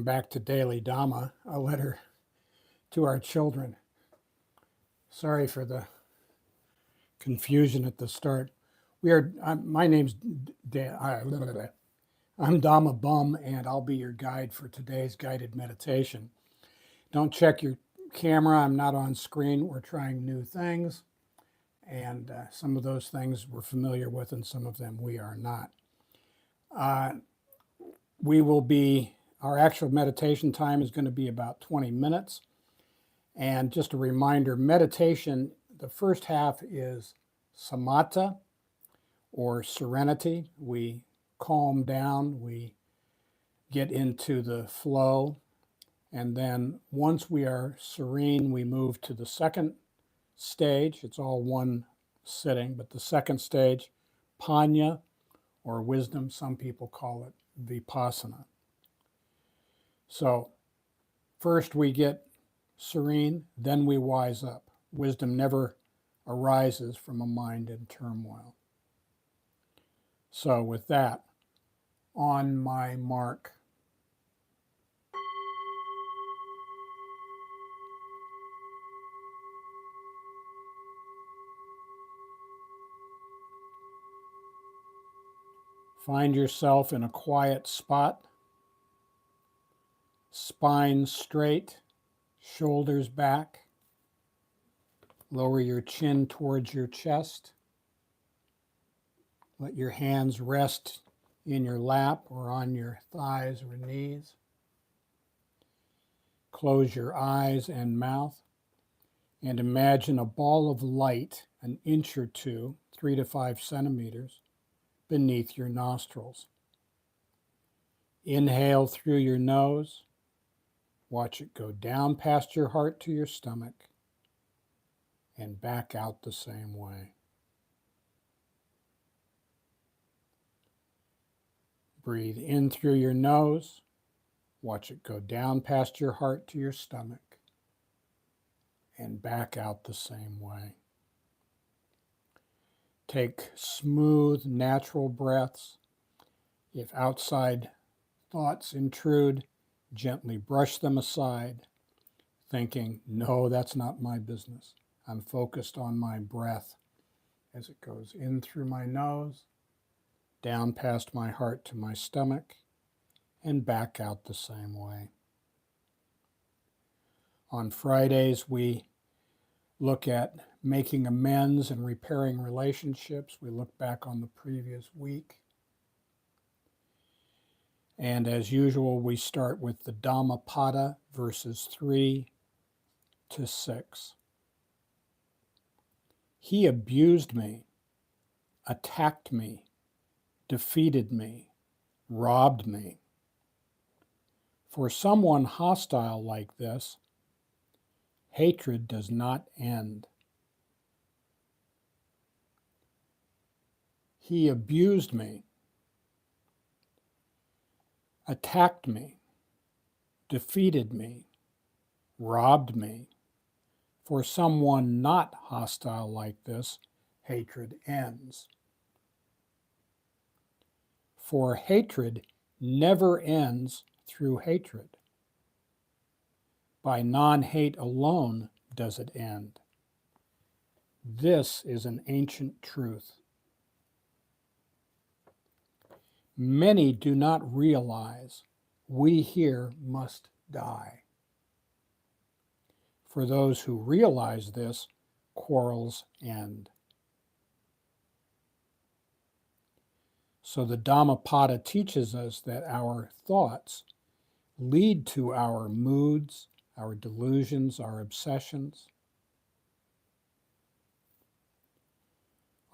Back to Daily Dhamma, a letter to our children. Sorry for the confusion at the start. My name's I'm Dhamma Bum, and I'll be your guide for today's guided meditation. Don't check your camera. I'm not on screen. We're trying new things, and some of those things we're familiar with, and some of them we are not. Our actual meditation time is going to be about 20 minutes. And just a reminder, meditation, the first half is samatha, or serenity. We calm down, we get into the flow, and then once we are serene, we move to the second stage. It's all one sitting, but the second stage, panya, or wisdom, some people call it vipassana. So first we get serene, then we wise up. Wisdom never arises from a mind in turmoil. So with that, on my mark. Find yourself in a quiet spot, spine straight, shoulders back. Lower your chin towards your chest. Let your hands rest in your lap or on your thighs or knees. Close your eyes and mouth and imagine a ball of light an inch or two, 3 to 5 centimeters, beneath your nostrils. Inhale through your nose. Watch it go down past your heart to your stomach and back out the same way. Breathe in through your nose. Watch it go down past your heart to your stomach and back out the same way. Take smooth, natural breaths. If outside thoughts intrude, gently brush them aside, thinking, no, that's not my business. I'm focused on my breath as it goes in through my nose, down past my heart to my stomach, and back out the same way. On Fridays, we look at making amends and repairing relationships. We look back on the previous week. And as usual, we start with the Dhammapada, verses 3 to 6. He abused me, attacked me, defeated me, robbed me. For someone hostile like this, hatred does not end. He abused me, attacked me, defeated me, robbed me. For someone not hostile like this, hatred ends. For hatred never ends through hatred. By non-hate alone does it end. This is an ancient truth. Many do not realize we here must die. For those who realize this, quarrels end. So the Dhammapada teaches us that our thoughts lead to our moods, our delusions, our obsessions.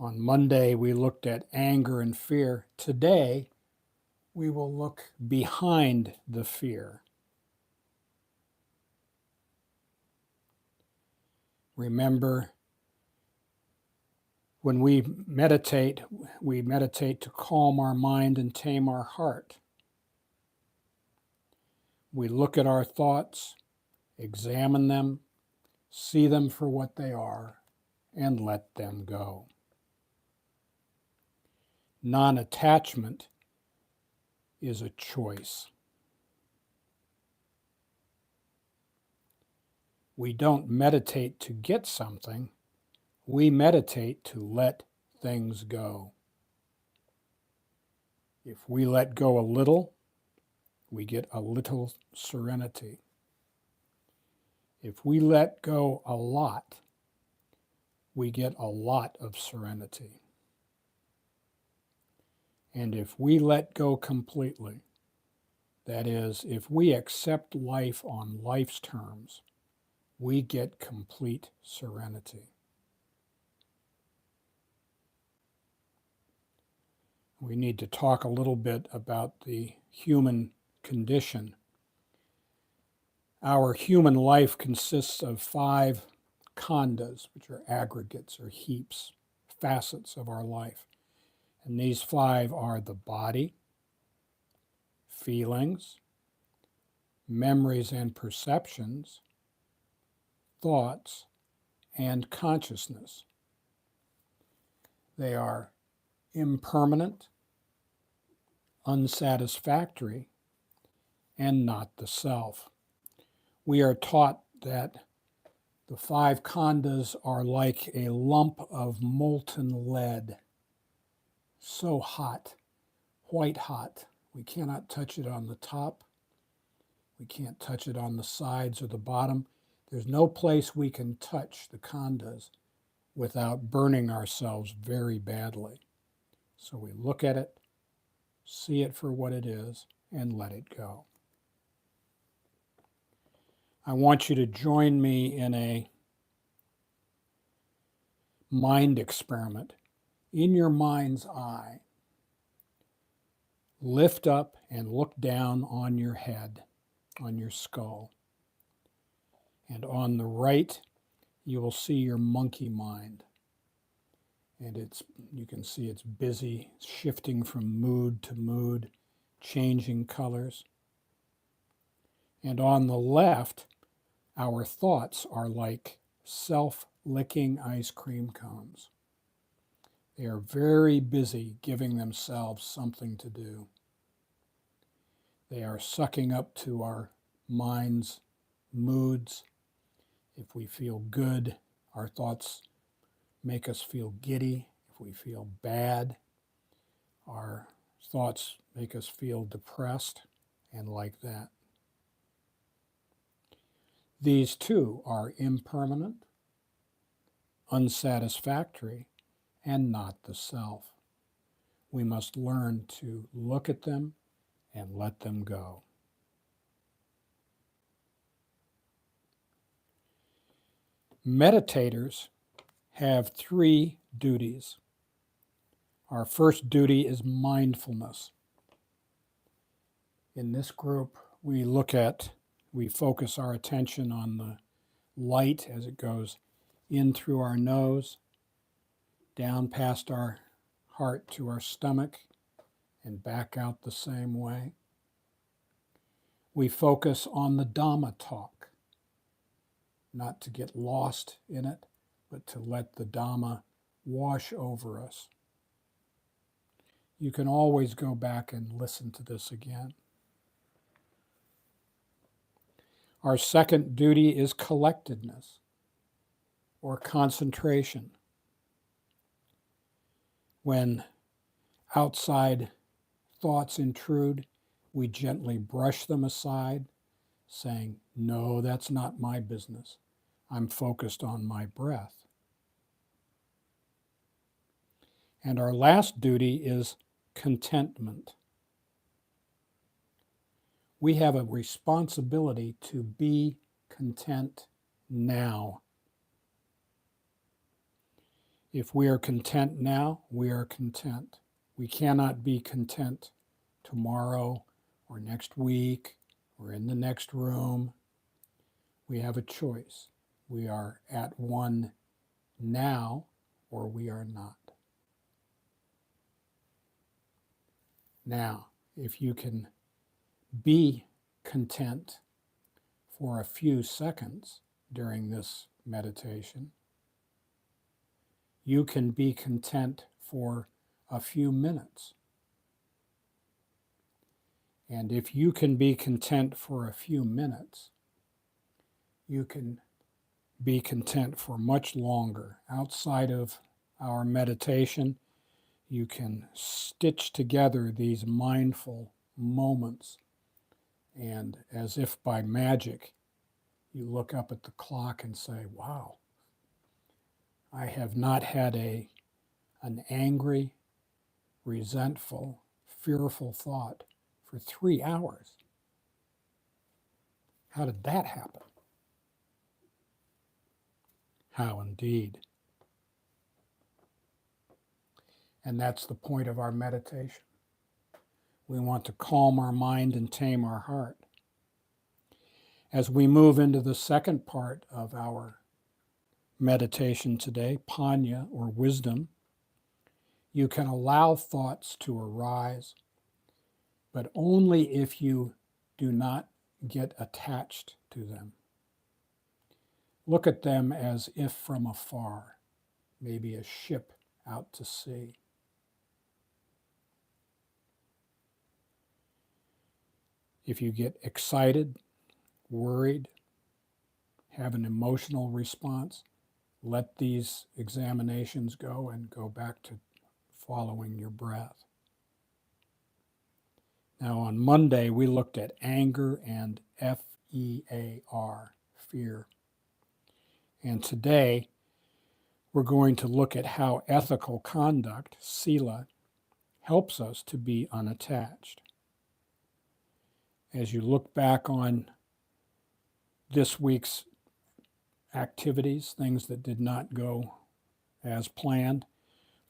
On Monday, we looked at anger and fear. Today, we will look behind the fear. Remember, when we meditate to calm our mind and tame our heart. We look at our thoughts, examine them, see them for what they are, and let them go. Non-attachment is a choice. We don't meditate to get something. We meditate to let things go. If we let go a little, we get a little serenity. If we let go a lot, we get a lot of serenity. And if we let go completely, that is, if we accept life on life's terms, we get complete serenity. We need to talk a little bit about the human condition. Our human life consists of 5 khandhas, which are aggregates or heaps, facets of our life. And these 5 are the body, feelings, memories and perceptions, thoughts, and consciousness. They are impermanent, unsatisfactory, and not the self. We are taught that the 5 khandhas are like a lump of molten lead, so hot, white hot. We cannot touch it on the top. We can't touch it on the sides or the bottom. There's no place we can touch the khandhas without burning ourselves very badly. So we look at it, see it for what it is, and let it go. I want you to join me in a mind experiment. In your mind's eye, lift up and look down on your head, on your skull. And on the right, you will see your monkey mind. And you can see it's busy, shifting from mood to mood, changing colors. And on the left, our thoughts are like self-licking ice cream cones. They are very busy giving themselves something to do. They are sucking up to our mind's moods. If we feel good, our thoughts make us feel giddy. If we feel bad, our thoughts make us feel depressed, and like that. These too are impermanent, unsatisfactory, and not the self. We must learn to look at them and let them go. Meditators have 3 duties. Our first duty is mindfulness. In this group, we focus our attention on the light as it goes in through our nose, down past our heart to our stomach, and back out the same way. We focus on the Dhamma talk, not to get lost in it, but to let the Dhamma wash over us. You can always go back and listen to this again. Our second duty is collectedness or concentration. When outside thoughts intrude, we gently brush them aside, saying, "No, that's not my business. I'm focused on my breath." And our last duty is contentment. We have a responsibility to be content now. If we are content now, we are content. We cannot be content tomorrow or next week or in the next room. We have a choice. We are at one now or we are not. Now, if you can be content for a few seconds during this meditation, you can be content for a few minutes. And if you can be content for a few minutes, you can be content for much longer. Outside of our meditation, you can stitch together these mindful moments, and as if by magic, you look up at the clock and say, wow, I have not had an angry, resentful, fearful thought for 3 hours. How did that happen? How indeed. And that's the point of our meditation. We want to calm our mind and tame our heart. As we move into the second part of our meditation today, panya or wisdom, you can allow thoughts to arise, but only if you do not get attached to them. Look at them as if from afar, maybe a ship out to sea. If you get excited, worried, have an emotional response, let these examinations go and go back to following your breath. Now on Monday, we looked at anger and F-E-A-R, fear. And today, we're going to look at how ethical conduct, Sila, helps us to be unattached. As you look back on this week's activities, things that did not go as planned,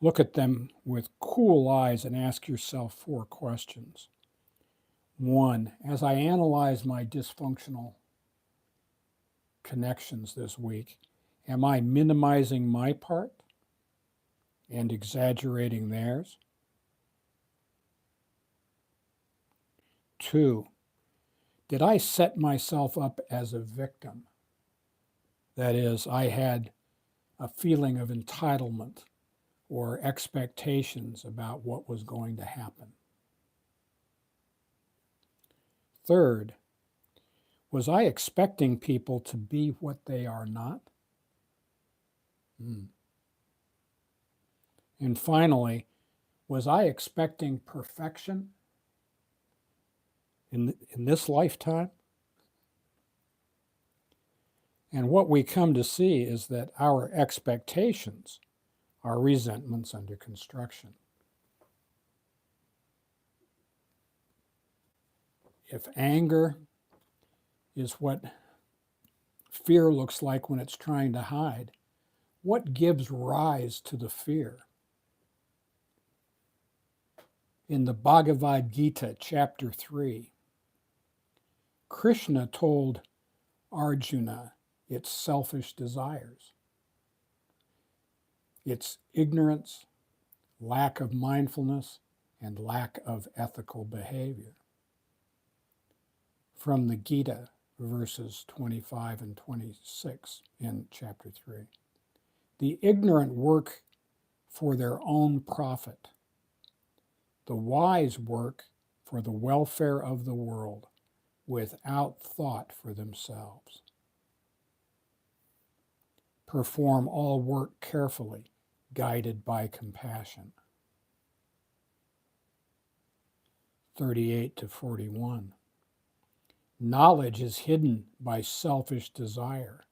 look at them with cool eyes and ask yourself 4 questions. 1, as I analyze my dysfunctional connections this week, am I minimizing my part and exaggerating theirs? 2, did I set myself up as a victim? That is, I had a feeling of entitlement or expectations about what was going to happen. 3rd, was I expecting people to be what they are not? And finally, was I expecting perfection in this lifetime? And what we come to see is that our expectations are resentments under construction. If anger is what fear looks like when it's trying to hide, what gives rise to the fear? In the Bhagavad Gita, chapter 3, Krishna told Arjuna its selfish desires, its ignorance, lack of mindfulness, and lack of ethical behavior. From the Gita, verses 25 and 26 in chapter 3. The ignorant work for their own profit. The wise work for the welfare of the world without thought for themselves. Perform all work carefully, guided by compassion. 38 to 41. Knowledge is hidden by selfish desire,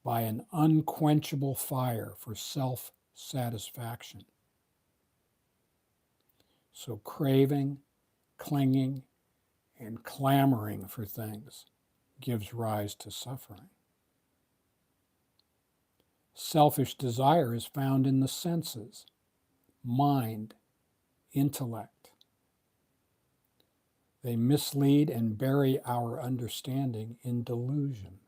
by an unquenchable fire for self-satisfaction. So craving, clinging, and clamoring for things gives rise to suffering. Selfish desire is found in the senses, mind, intellect. They mislead and bury our understanding in delusion.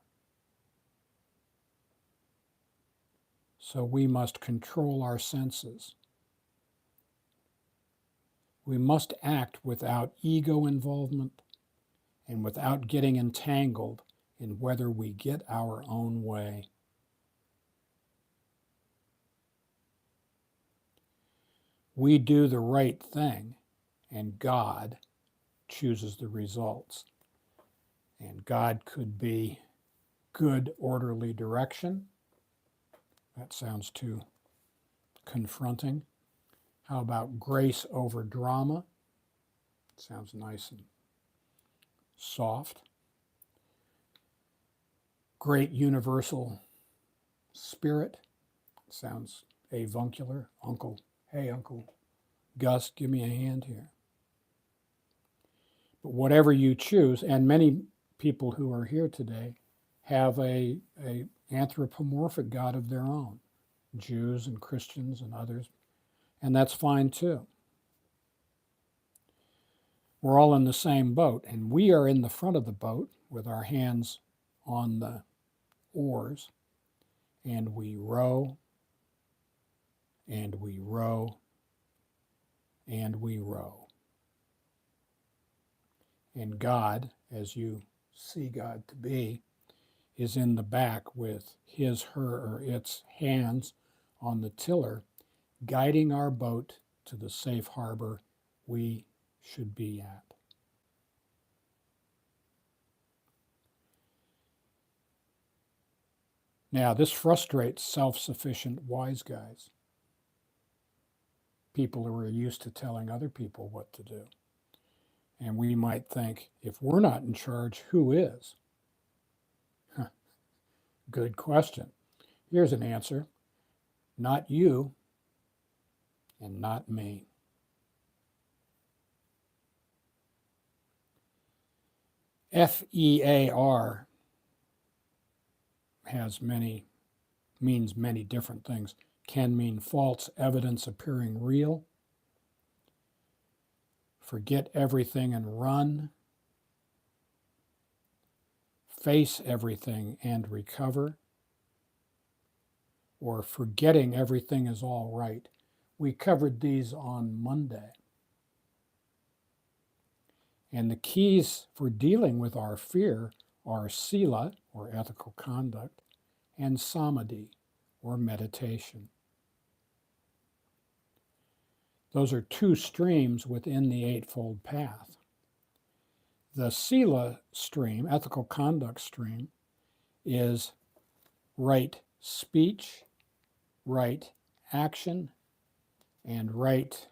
So we must control our senses. We must act without ego involvement and without getting entangled in whether we get our own way. We do the right thing, and God chooses the results. And God could be good orderly direction. That sounds too confronting. How about grace over drama? Sounds nice and soft. Great universal spirit. Sounds avuncular. Hey, Uncle Gus, give me a hand here. But whatever you choose, and many people who are here today have a anthropomorphic God of their own, Jews and Christians and others, and that's fine too. We're all in the same boat, and we are in the front of the boat with our hands on the oars, and we row, and we row, and we row. And God, as you see God to be, is in the back with his, her, or its hands on the tiller, guiding our boat to the safe harbor we should be at. Now, this frustrates self-sufficient wise guys, people who are used to telling other people what to do. And we might think, if we're not in charge, who is? Good question. Here's an answer. Not you and not me. FEAR means many different things. Can mean false evidence appearing real, forget everything and run, face everything and recover, or forgetting everything is all right. We covered these on Monday. And the keys for dealing with our fear are Sila, or ethical conduct, and Samadhi, or meditation. Those are two streams within the Eightfold Path. The Sila stream, ethical conduct stream, is right speech, right action, and right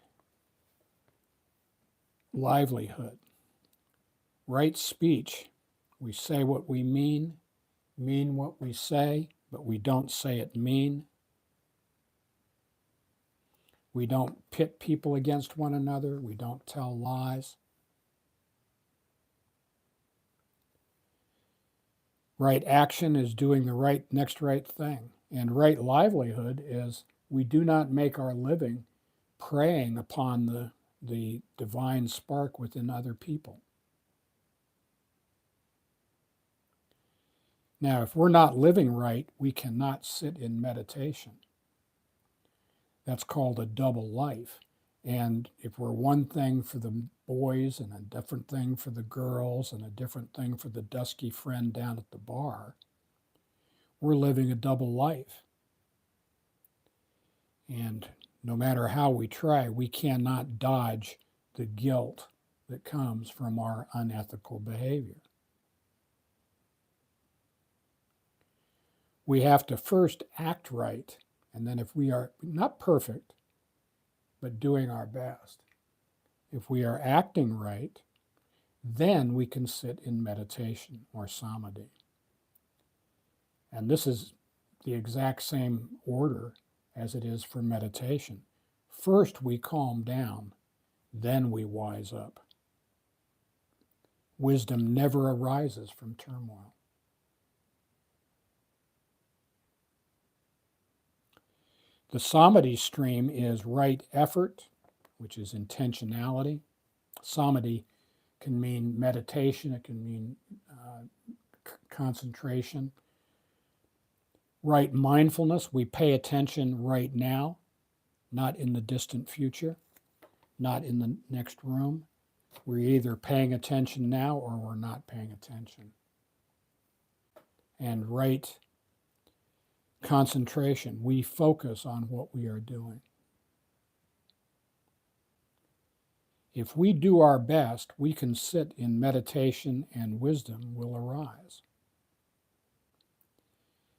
livelihood. Right speech, we say what we mean what we say, but we don't say it mean. We don't pit people against one another. We don't tell lies. Right action is doing the next right thing. And right livelihood is we do not make our living preying upon the divine spark within other people. Now, if we're not living right, we cannot sit in meditation. That's called a double life. And if we're one thing for the boys and a different thing for the girls and a different thing for the dusky friend down at the bar, we're living a double life. And no matter how we try, we cannot dodge the guilt that comes from our unethical behavior. We have to first act right, and then if we are not perfect, but doing our best, if we are acting right, then we can sit in meditation or samadhi. And this is the exact same order as it is for meditation. First we calm down, then we wise up. Wisdom never arises from turmoil. The samadhi stream is right effort, which is intentionality. Samadhi can mean meditation, it can mean concentration. Right mindfulness, we pay attention right now, not in the distant future, not in the next room. We're either paying attention now or we're not paying attention. And right concentration, we focus on what we are doing. If we do our best, we can sit in meditation and wisdom will arise.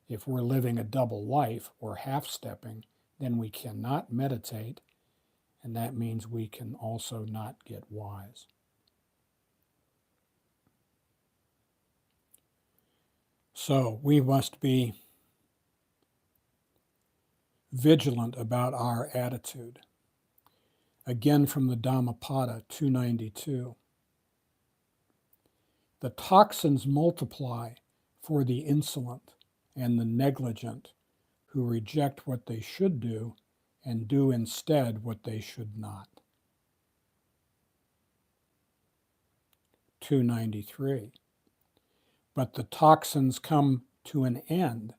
If we're living a double life or half-stepping, then we cannot meditate, and that means we can also not get wise. So we must be vigilant about our attitude. Again from the Dhammapada 292. The toxins multiply for the insolent and the negligent who reject what they should do and do instead what they should not. 293. But the toxins come to an end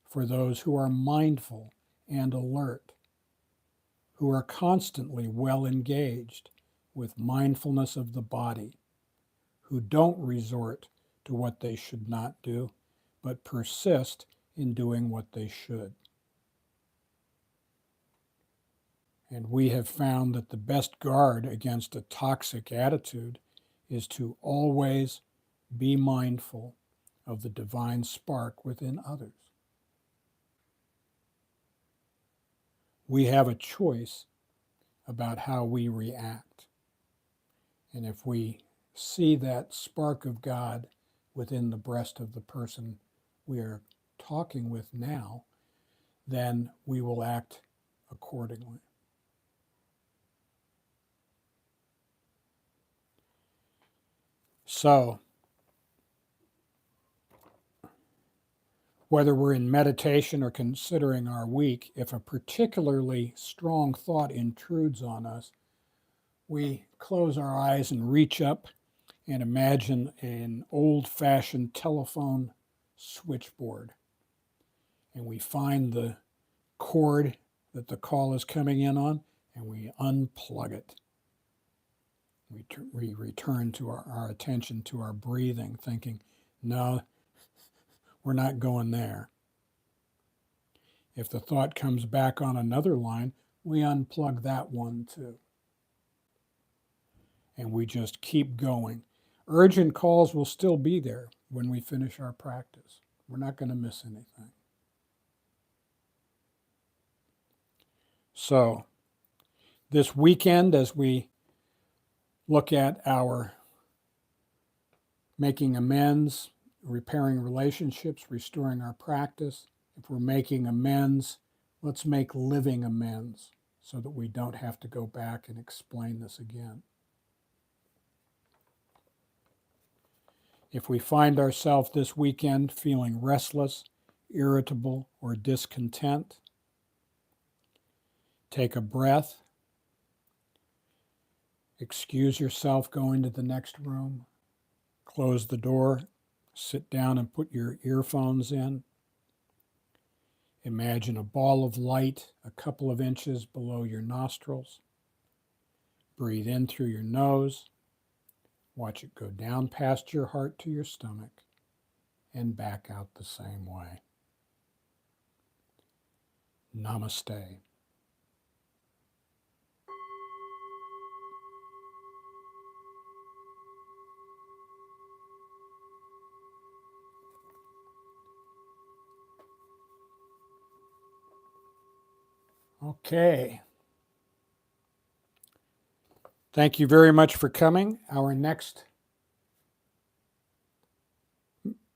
for those who are mindful and alert, who are constantly well engaged with mindfulness of the body, who don't resort to what they should not do, but persist in doing what they should. And we have found that the best guard against a toxic attitude is to always be mindful of the divine spark within others. We have a choice about how we react. And if we see that spark of God within the breast of the person we are talking with now, then we will act accordingly. So, whether we're in meditation or considering our week, if a particularly strong thought intrudes on us, we close our eyes and reach up and imagine an old-fashioned telephone switchboard. And we find the cord that the call is coming in on, and we unplug it. We return to our attention to our breathing, thinking, no, we're not going there. If the thought comes back on another line, we unplug that one too. And we just keep going. Urgent calls will still be there when we finish our practice. We're not going to miss anything. So, this weekend, as we look at our making amends, repairing relationships, restoring our practice, if we're making amends, let's make living amends so that we don't have to go back and explain this again. If we find ourselves this weekend feeling restless, irritable, or discontent, take a breath, excuse yourself going to the next room, close the door, sit down and put your earphones in. Imagine a ball of light a couple of inches below your nostrils. Breathe in through your nose. Watch it go down past your heart to your stomach and back out the same way. Namaste. Okay. Thank you very much for coming. Our next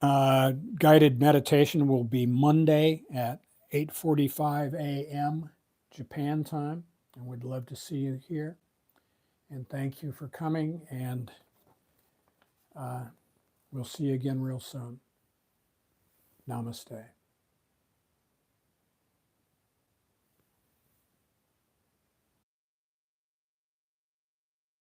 guided meditation will be Monday at 8:45 a.m. Japan time, and we'd love to see you here. And thank you for coming, and we'll see you again real soon. Namaste.